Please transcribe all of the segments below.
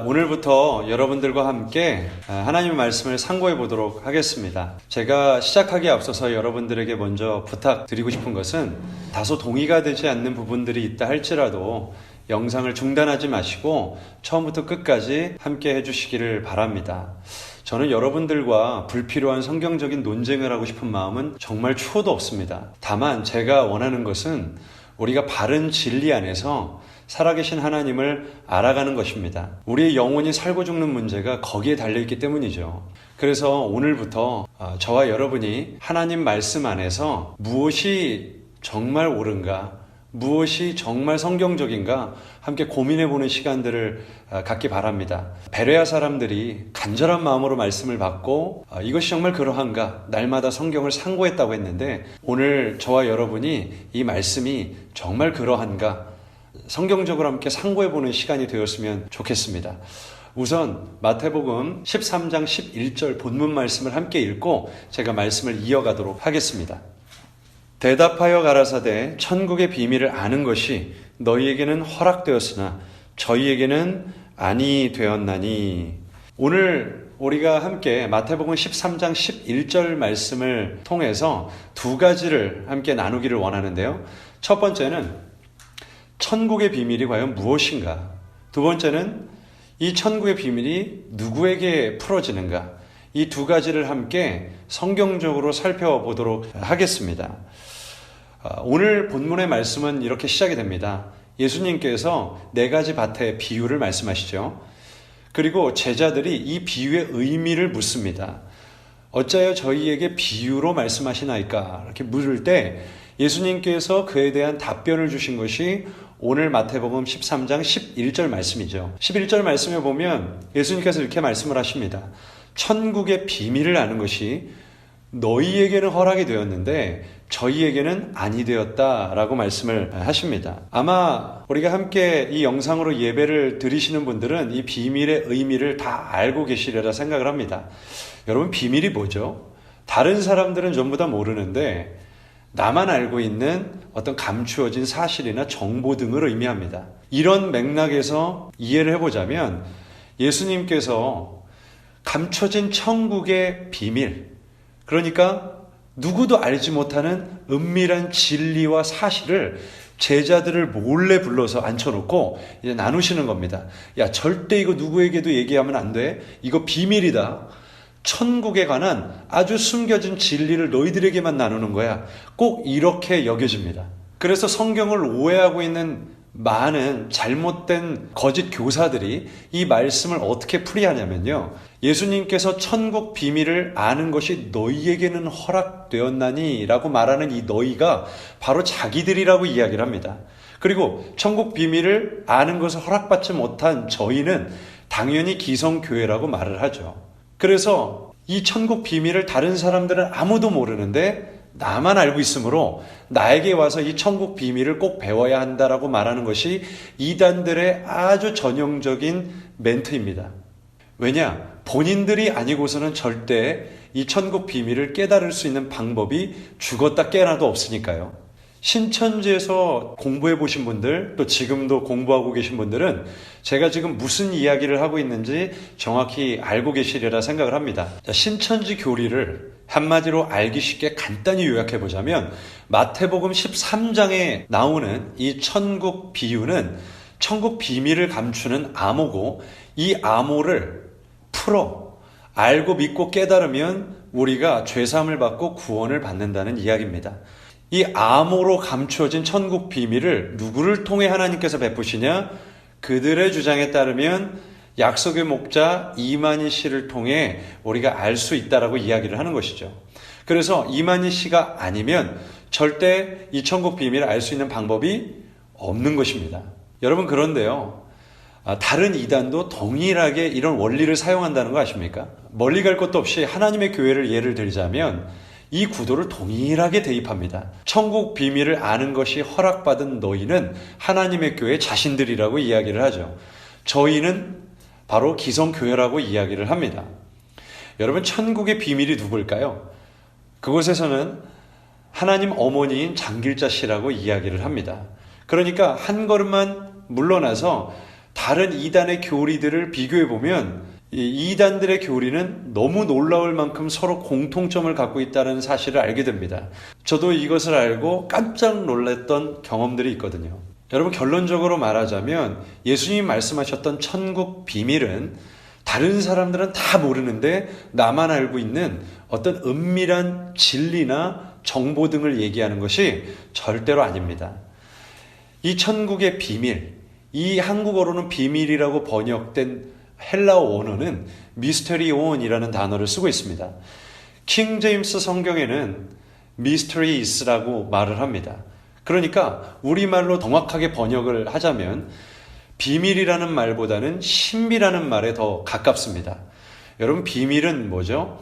오늘부터 여러분들과 함께 하나님의 말씀을 상고해 보도록 하겠습니다. 제가 시작하기에 앞서서 여러분들에게 먼저 부탁드리고 싶은 것은 다소 동의가 되지 않는 부분들이 있다 할지라도 영상을 중단하지 마시고 처음부터 끝까지 함께 해주시기를 바랍니다. 저는 여러분들과 불필요한 성경적인 논쟁을 하고 싶은 마음은 정말 추호도 없습니다. 다만 제가 원하는 것은 우리가 바른 진리 안에서 살아계신 하나님을 알아가는 것입니다. 우리의 영혼이 살고 죽는 문제가 거기에 달려있기 때문이죠. 그래서 오늘부터 저와 여러분이 하나님 말씀 안에서 무엇이 정말 옳은가, 무엇이 정말 성경적인가 함께 고민해보는 시간들을 갖기 바랍니다. 베레아 사람들이 간절한 마음으로 말씀을 받고 이것이 정말 그러한가 날마다 성경을 상고했다고 했는데, 오늘 저와 여러분이 이 말씀이 정말 그러한가 성경적으로 함께 상고해보는 시간이 되었으면 좋겠습니다. 우선 마태복음 13장 11절 본문 말씀을 함께 읽고 제가 말씀을 이어가도록 하겠습니다. 대답하여 가라사대 천국의 비밀을 아는 것이 너희에게는 허락되었으나 저희에게는 아니 되었나니. 오늘 우리가 함께 마태복음 13장 11절 말씀을 통해서 두 가지를 함께 나누기를 원하는데요. 첫 번째는 천국의 비밀이 과연 무엇인가? 두 번째는 이 천국의 비밀이 누구에게 풀어지는가? 이 두 가지를 함께 성경적으로 살펴보도록 하겠습니다. 오늘 본문의 말씀은 이렇게 시작이 됩니다. 예수님께서 네 가지 밭의 비유를 말씀하시죠. 그리고 제자들이 이 비유의 의미를 묻습니다. 어찌하여 저희에게 비유로 말씀하시나이까? 이렇게 물을 때 예수님께서 그에 대한 답변을 주신 것이 오늘 마태복음 13장 11절 말씀이죠. 11절 말씀에 보면 예수님께서 이렇게 말씀을 하십니다. 천국의 비밀을 아는 것이 너희에게는 허락이 되었는데 저희에게는 아니 되었다라고 말씀을 하십니다. 아마 우리가 함께 이 영상으로 예배를 드리시는 분들은 이 비밀의 의미를 다 알고 계시리라 생각을 합니다. 여러분, 비밀이 뭐죠? 다른 사람들은 전부 다 모르는데 나만 알고 있는 어떤 감추어진 사실이나 정보 등을 의미합니다. 이런 맥락에서 이해를 해보자면 예수님께서 감춰진 천국의 비밀, 그러니까 누구도 알지 못하는 은밀한 진리와 사실을 제자들을 몰래 불러서 앉혀놓고 이제 나누시는 겁니다. 야, 절대 이거 누구에게도 얘기하면 안 돼. 이거 비밀이다. 천국에 관한 아주 숨겨진 진리를 너희들에게만 나누는 거야. 꼭 이렇게 여겨집니다. 그래서 성경을 오해하고 있는 많은 잘못된 거짓 교사들이 이 말씀을 어떻게 풀이하냐면요. 예수님께서 천국 비밀을 아는 것이 너희에게는 허락되었나니 라고 말하는 이 너희가 바로 자기들이라고 이야기를 합니다. 그리고 천국 비밀을 아는 것을 허락받지 못한 저희는 당연히 기성교회라고 말을 하죠. 그래서 이 천국 비밀을 다른 사람들은 아무도 모르는데 나만 알고 있으므로 나에게 와서 이 천국 비밀을 꼭 배워야 한다라고 말하는 것이 이단들의 아주 전형적인 멘트입니다. 왜냐? 본인들이 아니고서는 절대 이 천국 비밀을 깨달을 수 있는 방법이 죽었다 깨어나도 없으니까요. 신천지에서 공부해 보신 분들, 또 지금도 공부하고 계신 분들은 제가 지금 무슨 이야기를 하고 있는지 정확히 알고 계시리라 생각을 합니다. 신천지 교리를 한마디로 알기 쉽게 간단히 요약해 보자면 마태복음 13장에 나오는 이 천국 비유는 천국 비밀을 감추는 암호고, 이 암호를 풀어 알고 믿고 깨달으면 우리가 죄사함을 받고 구원을 받는다는 이야기입니다. 이 암호로 감추어진 천국 비밀을 누구를 통해 하나님께서 베푸시냐? 그들의 주장에 따르면 약속의 목자 이만희 씨를 통해 우리가 알 수 있다라고 이야기를 하는 것이죠. 그래서 이만희 씨가 아니면 절대 이 천국 비밀을 알 수 있는 방법이 없는 것입니다. 여러분, 그런데요, 다른 이단도 동일하게 이런 원리를 사용한다는 거 아십니까? 멀리 갈 것도 없이 하나님의 교회를 예를 들자면 이 구도를 동일하게 대입합니다. 천국 비밀을 아는 것이 허락받은 너희는 하나님의 교회 자신들이라고 이야기를 하죠. 저희는 바로 기성교회라고 이야기를 합니다. 여러분, 천국의 비밀이 누굴까요? 그곳에서는 하나님 어머니인 장길자 씨라고 이야기를 합니다. 그러니까 한 걸음만 물러나서 다른 이단의 교리들을 비교해 보면 이 이단들의 교리는 너무 놀라울 만큼 서로 공통점을 갖고 있다는 사실을 알게 됩니다. 저도 이것을 알고 깜짝 놀랐던 경험들이 있거든요. 여러분, 결론적으로 말하자면 예수님이 말씀하셨던 천국 비밀은 다른 사람들은 다 모르는데 나만 알고 있는 어떤 은밀한 진리나 정보 등을 얘기하는 것이 절대로 아닙니다. 이 천국의 비밀, 이 한국어로는 비밀이라고 번역된 헬라어 원어는 미스테리온이라는 단어를 쓰고 있습니다. 킹 제임스 성경에는 미스터리스라고 말을 합니다. 그러니까 우리말로 정확하게 번역을 하자면 비밀이라는 말보다는 신비라는 말에 더 가깝습니다. 여러분, 비밀은 뭐죠?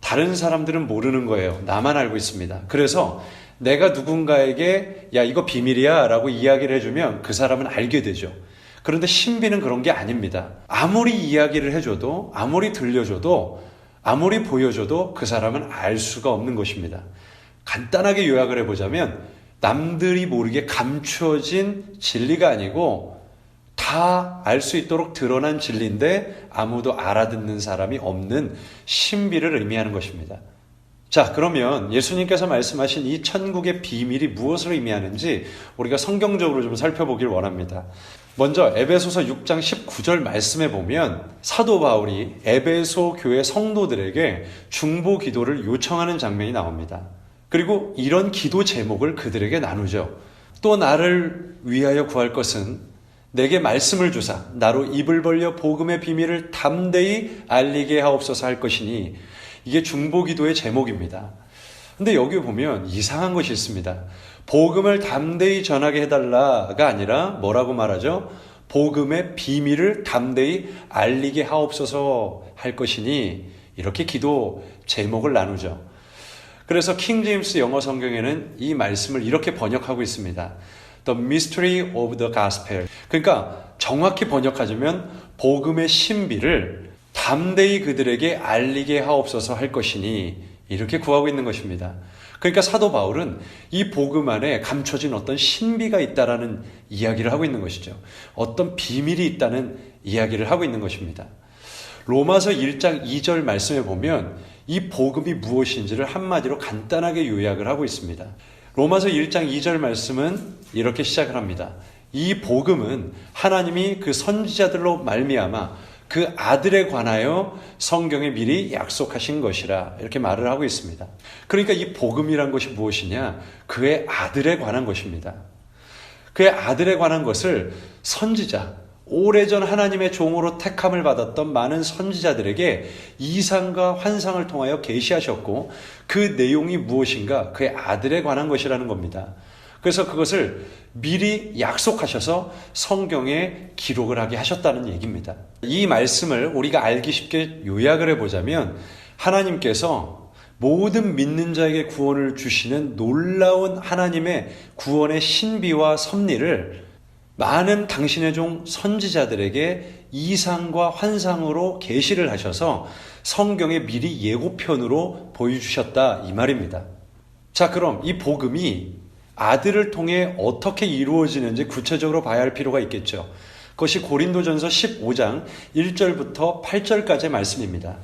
다른 사람들은 모르는 거예요. 나만 알고 있습니다. 그래서 내가 누군가에게 야, 이거 비밀이야 라고 이야기를 해주면 그 사람은 알게 되죠. 그런데 신비는 그런 게 아닙니다. 아무리 이야기를 해줘도, 아무리 들려줘도, 아무리 보여줘도 그 사람은 알 수가 없는 것입니다. 간단하게 요약을 해보자면 남들이 모르게 감추어진 진리가 아니고 다 알 수 있도록 드러난 진리인데 아무도 알아듣는 사람이 없는 신비를 의미하는 것입니다. 자, 그러면 예수님께서 말씀하신 이 천국의 비밀이 무엇을 의미하는지 우리가 성경적으로 좀 살펴보길 원합니다. 먼저 에베소서 6장 19절 말씀에 보면 사도 바울이 에베소 교회 성도들에게 중보 기도를 요청하는 장면이 나옵니다. 그리고 이런 기도 제목을 그들에게 나누죠. 또 나를 위하여 구할 것은 내게 말씀을 주사 나로 입을 벌려 복음의 비밀을 담대히 알리게 하옵소서 할 것이니, 이게 중보 기도의 제목입니다. 근데 여기 보면 이상한 것이 있습니다. 복음을 담대히 전하게 해달라가 아니라 뭐라고 말하죠? 복음의 비밀을 담대히 알리게 하옵소서 할 것이니, 이렇게 기도 제목을 나누죠. 그래서 킹 제임스 영어 성경에는 이 말씀을 이렇게 번역하고 있습니다. The mystery of the gospel. 그러니까 정확히 번역하자면 복음의 신비를 담대히 그들에게 알리게 하옵소서 할 것이니, 이렇게 구하고 있는 것입니다. 그러니까 사도 바울은 이 복음 안에 감춰진 어떤 신비가 있다라는 이야기를 하고 있는 것이죠. 어떤 비밀이 있다는 이야기를 하고 있는 것입니다. 로마서 1장 2절 말씀에 보면 이 복음이 무엇인지를 한마디로 간단하게 요약을 하고 있습니다. 로마서 1장 2절 말씀은 이렇게 시작을 합니다. 이 복음은 하나님이 그 선지자들로 말미암아 그 아들에 관하여 성경에 미리 약속하신 것이라, 이렇게 말을 하고 있습니다. 그러니까 이 복음이란 것이 무엇이냐? 그의 아들에 관한 것입니다. 그의 아들에 관한 것을 선지자, 오래전 하나님의 종으로 택함을 받았던 많은 선지자들에게 이상과 환상을 통하여 계시하셨고, 그 내용이 무엇인가? 그의 아들에 관한 것이라는 겁니다. 그래서 그것을 미리 약속하셔서 성경에 기록을 하게 하셨다는 얘기입니다. 이 말씀을 우리가 알기 쉽게 요약을 해보자면, 하나님께서 모든 믿는 자에게 구원을 주시는 놀라운 하나님의 구원의 신비와 섭리를 많은 당신의 종 선지자들에게 이상과 환상으로 계시를 하셔서 성경에 미리 예고편으로 보여주셨다, 이 말입니다. 자, 그럼 이 복음이 아들을 통해 어떻게 이루어지는지 구체적으로 봐야 할 필요가 있겠죠. 그것이 고린도전서 15장 1절부터 8절까지의 말씀입니다.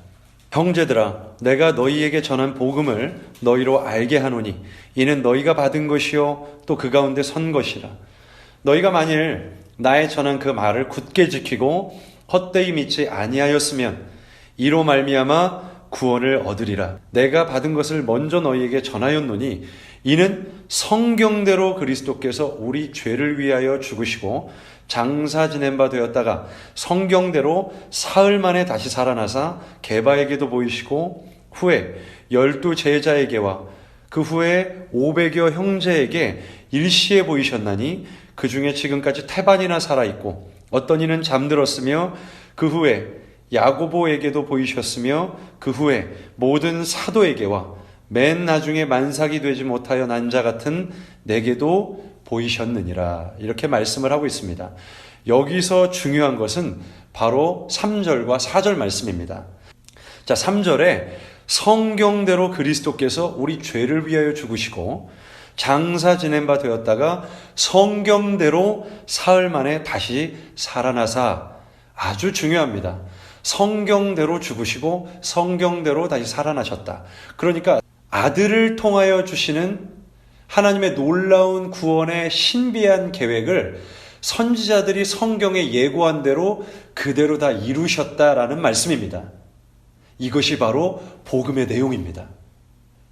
형제들아, 내가 너희에게 전한 복음을 너희로 알게 하노니 이는 너희가 받은 것이요 또 그 가운데 선 것이라. 너희가 만일 나의 전한 그 말을 굳게 지키고 헛되이 믿지 아니하였으면 이로 말미암아 구원을 얻으리라. 내가 받은 것을 먼저 너희에게 전하였노니 이는 성경대로 그리스도께서 우리 죄를 위하여 죽으시고 장사 지낸 바 되었다가 성경대로 사흘 만에 다시 살아나사 게바에게도 보이시고 후에 12 제자에게와 그 후에 500여 형제에게 일시에 보이셨나니 그 중에 지금까지 태반이나 살아있고 어떤 이는 잠들었으며 그 후에 야고보에게도 보이셨으며 그 후에 모든 사도에게와 맨 나중에 만삭이 되지 못하여 난 자 같은 내게도 보이셨느니라. 이렇게 말씀을 하고 있습니다. 여기서 중요한 것은 바로 3절과 4절 말씀입니다. 자, 3절에 성경대로 그리스도께서 우리 죄를 위하여 죽으시고 장사 지낸 바 되었다가 성경대로 사흘 만에 다시 살아나사. 아주 중요합니다. 성경대로 죽으시고 성경대로 다시 살아나셨다. 그러니까 아들을 통하여 주시는 하나님의 놀라운 구원의 신비한 계획을 선지자들이 성경에 예고한 대로 그대로 다 이루셨다라는 말씀입니다. 이것이 바로 복음의 내용입니다.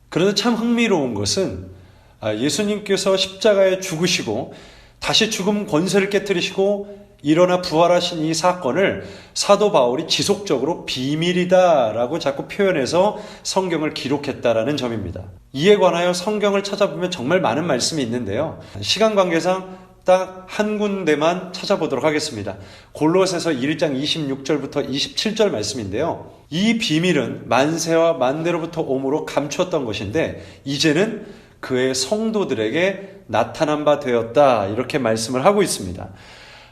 그런데 참 흥미로운 것은 예수님께서 십자가에 죽으시고 다시 죽음 권세를 깨뜨리시고 일어나 부활하신 이 사건을 사도 바울이 지속적으로 비밀이다라고 자꾸 표현해서 성경을 기록했다라는 점입니다. 이에 관하여 성경을 찾아보면 정말 많은 말씀이 있는데요. 시간 관계상 딱 한 군데만 찾아보도록 하겠습니다. 골로새서 1장 26절부터 27절 말씀인데요. 이 비밀은 만세와 만대로부터 오므로 감추었던 것인데 이제는 그의 성도들에게 나타난 바 되었다. 이렇게 말씀을 하고 있습니다.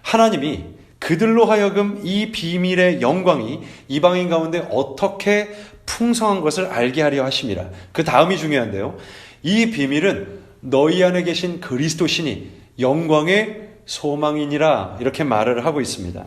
하나님이 그들로 하여금 이 비밀의 영광이 이방인 가운데 어떻게 풍성한 것을 알게 하려 하심이라. 그 다음이 중요한데요. 이 비밀은 너희 안에 계신 그리스도시니 영광의 소망이니라. 이렇게 말을 하고 있습니다.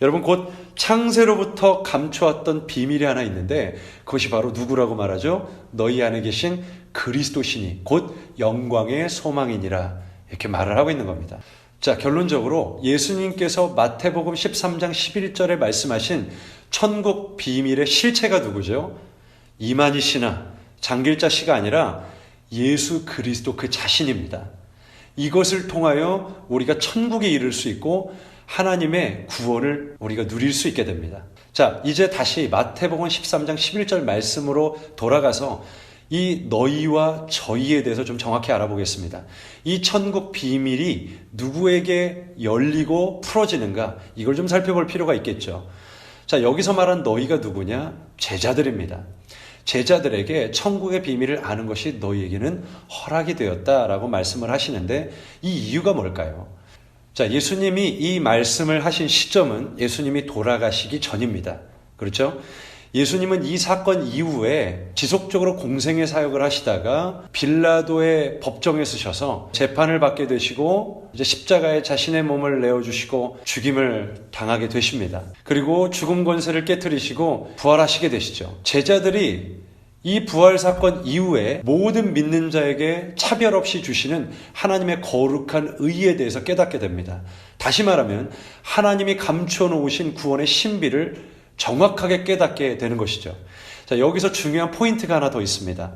여러분, 곧 창세로부터 감추었던 비밀이 하나 있는데 그것이 바로 누구라고 말하죠? 너희 안에 계신 그리스도시니 곧 영광의 소망이니라. 이렇게 말을 하고 있는 겁니다. 자, 결론적으로 예수님께서 마태복음 13장 11절에 말씀하신 천국 비밀의 실체가 누구죠? 이만희 씨나 장길자 씨가 아니라 예수 그리스도 그 자신입니다. 이것을 통하여 우리가 천국에 이를 수 있고 하나님의 구원을 우리가 누릴 수 있게 됩니다. 자, 이제 다시 마태복음 13장 11절 말씀으로 돌아가서 이 너희와 저희에 대해서 좀 정확히 알아보겠습니다. 이 천국 비밀이 누구에게 열리고 풀어지는가? 이걸 좀 살펴볼 필요가 있겠죠. 자, 여기서 말한 너희가 누구냐? 제자들입니다. 제자들에게 천국의 비밀을 아는 것이 너희에게는 허락이 되었다라고 말씀을 하시는데 이 이유가 뭘까요? 자, 예수님이 이 말씀을 하신 시점은 예수님이 돌아가시기 전입니다. 그렇죠? 예수님은 이 사건 이후에 지속적으로 공생의 사역을 하시다가 빌라도의 법정에 서셔서 재판을 받게 되시고 이제 십자가에 자신의 몸을 내어주시고 죽임을 당하게 되십니다. 그리고 죽음 권세를 깨뜨리시고 부활하시게 되시죠. 제자들이 이 부활 사건 이후에 모든 믿는 자에게 차별 없이 주시는 하나님의 거룩한 의에 대해서 깨닫게 됩니다. 다시 말하면 하나님이 감추어 놓으신 구원의 신비를 정확하게 깨닫게 되는 것이죠. 자, 여기서 중요한 포인트가 하나 더 있습니다.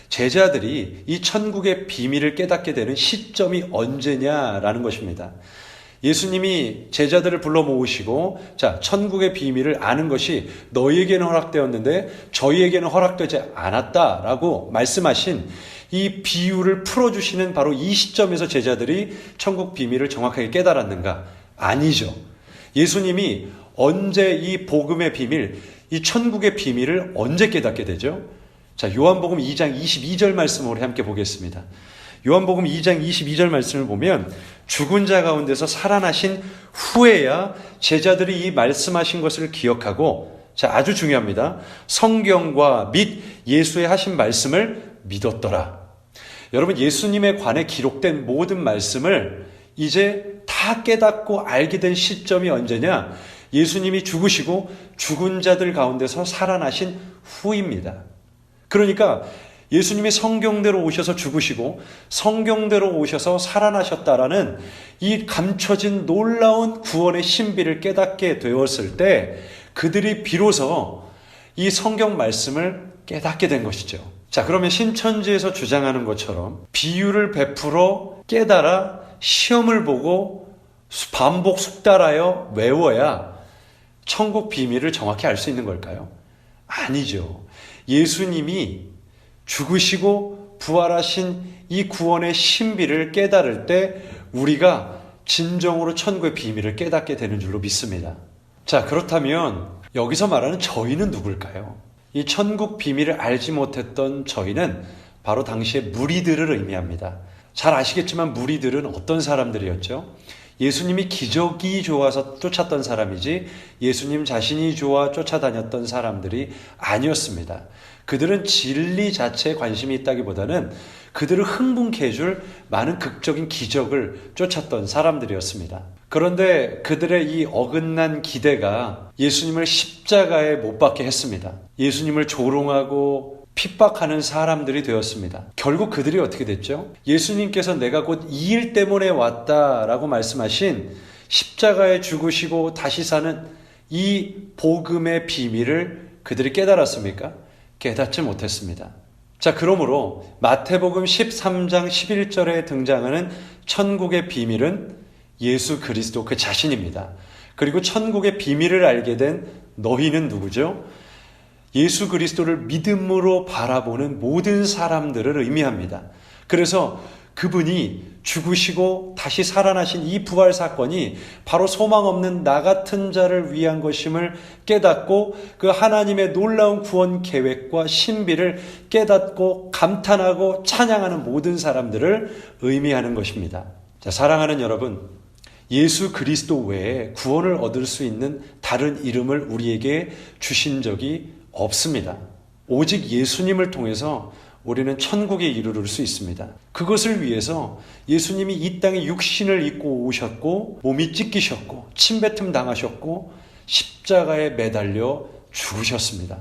제자들이 이 천국의 비밀을 깨닫게 되는 시점이 언제냐라는 것입니다. 예수님이 제자들을 불러 모으시고 자, 천국의 비밀을 아는 것이 너희에게는 허락되었는데 저희에게는 허락되지 않았다라고 말씀하신 이 비유를 풀어주시는 바로 이 시점에서 제자들이 천국 비밀을 정확하게 깨달았는가? 아니죠. 예수님이 언제 이 복음의 비밀, 이 천국의 비밀을 언제 깨닫게 되죠? 자, 요한복음 2장 22절 말씀을 함께 보겠습니다. 요한복음 2장 22절 말씀을 보면 죽은 자 가운데서 살아나신 후에야 제자들이 이 말씀하신 것을 기억하고 자, 아주 중요합니다. 성경과 및 예수의 하신 말씀을 믿었더라. 여러분, 예수님에 관해 기록된 모든 말씀을 이제 다 깨닫고 알게 된 시점이 언제냐? 예수님이 죽으시고 죽은 자들 가운데서 살아나신 후입니다. 그러니까 예수님이 성경대로 오셔서 죽으시고 성경대로 오셔서 살아나셨다라는 이 감춰진 놀라운 구원의 신비를 깨닫게 되었을 때 그들이 비로소 이 성경 말씀을 깨닫게 된 것이죠. 자, 그러면 신천지에서 주장하는 것처럼 비유를 베풀어 깨달아 시험을 보고 반복 숙달하여 외워야 천국 비밀을 정확히 알 수 있는 걸까요? 아니죠. 예수님이 죽으시고 부활하신 이 구원의 신비를 깨달을 때 우리가 진정으로 천국의 비밀을 깨닫게 되는 줄로 믿습니다. 자, 그렇다면 여기서 말하는 저희는 누굴까요? 이 천국 비밀을 알지 못했던 저희는 바로 당시의 무리들을 의미합니다. 잘 아시겠지만 무리들은 어떤 사람들이었죠? 예수님이 기적이 좋아서 쫓았던 사람이지 예수님 자신이 좋아 쫓아다녔던 사람들이 아니었습니다. 그들은 진리 자체에 관심이 있다기보다는 그들을 흥분케 해줄 많은 극적인 기적을 쫓았던 사람들이었습니다. 그런데 그들의 이 어긋난 기대가 예수님을 십자가에 못 박게 했습니다. 예수님을 조롱하고 핍박하는 사람들이 되었습니다. 결국 그들이 어떻게 됐죠? 예수님께서 내가 곧 이 일 때문에 왔다라고 말씀하신 십자가에 죽으시고 다시 사는 이 복음의 비밀을 그들이 깨달았습니까? 깨닫지 못했습니다. 자, 그러므로 마태복음 13장 11절에 등장하는 천국의 비밀은 예수 그리스도 그 자신입니다. 그리고 천국의 비밀을 알게 된 너희는 누구죠? 예수 그리스도를 믿음으로 바라보는 모든 사람들을 의미합니다. 그래서 그분이 죽으시고 다시 살아나신 이 부활 사건이 바로 소망 없는 나 같은 자를 위한 것임을 깨닫고 그 하나님의 놀라운 구원 계획과 신비를 깨닫고 감탄하고 찬양하는 모든 사람들을 의미하는 것입니다. 자, 사랑하는 여러분, 예수 그리스도 외에 구원을 얻을 수 있는 다른 이름을 우리에게 주신 적이 없습니다. 오직 예수님을 통해서 우리는 천국에 이르를 수 있습니다. 그것을 위해서 예수님이 이 땅에 육신을 입고 오셨고 몸이 찢기셨고 침뱉음 당하셨고 십자가에 매달려 죽으셨습니다.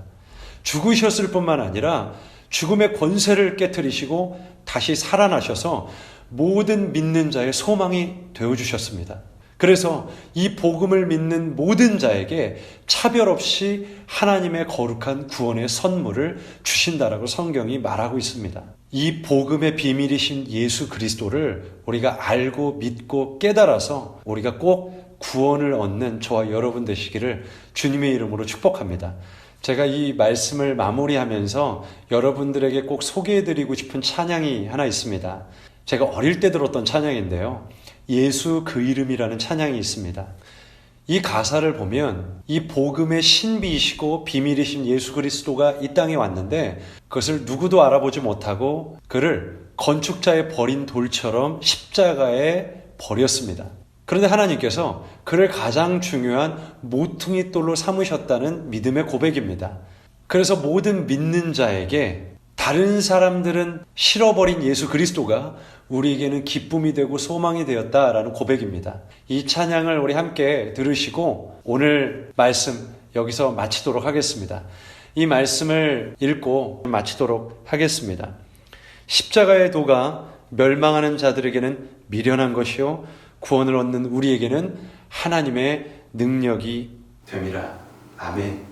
죽으셨을 뿐만 아니라 죽음의 권세를 깨트리시고 다시 살아나셔서 모든 믿는 자의 소망이 되어주셨습니다. 그래서 이 복음을 믿는 모든 자에게 차별 없이 하나님의 거룩한 구원의 선물을 주신다라고 성경이 말하고 있습니다. 이 복음의 비밀이신 예수 그리스도를 우리가 알고 믿고 깨달아서 우리가 꼭 구원을 얻는 저와 여러분 되시기를 주님의 이름으로 축복합니다. 제가 이 말씀을 마무리하면서 여러분들에게 꼭 소개해드리고 싶은 찬양이 하나 있습니다. 제가 어릴 때 들었던 찬양인데요. 예수 그 이름이라는 찬양이 있습니다. 이 가사를 보면 이 복음의 신비이시고 비밀이신 예수 그리스도가 이 땅에 왔는데 그것을 누구도 알아보지 못하고 그를 건축자의 버린 돌처럼 십자가에 버렸습니다. 그런데 하나님께서 그를 가장 중요한 모퉁이 돌로 삼으셨다는 믿음의 고백입니다. 그래서 모든 믿는 자에게 다른 사람들은 싫어버린 예수 그리스도가 우리에게는 기쁨이 되고 소망이 되었다라는 고백입니다. 이 찬양을 우리 함께 들으시고 오늘 말씀 여기서 마치도록 하겠습니다. 이 말씀을 읽고 마치도록 하겠습니다. 십자가의 도가 멸망하는 자들에게는 미련한 것이요 구원을 얻는 우리에게는 하나님의 능력이 됨이라. 아멘.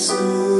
수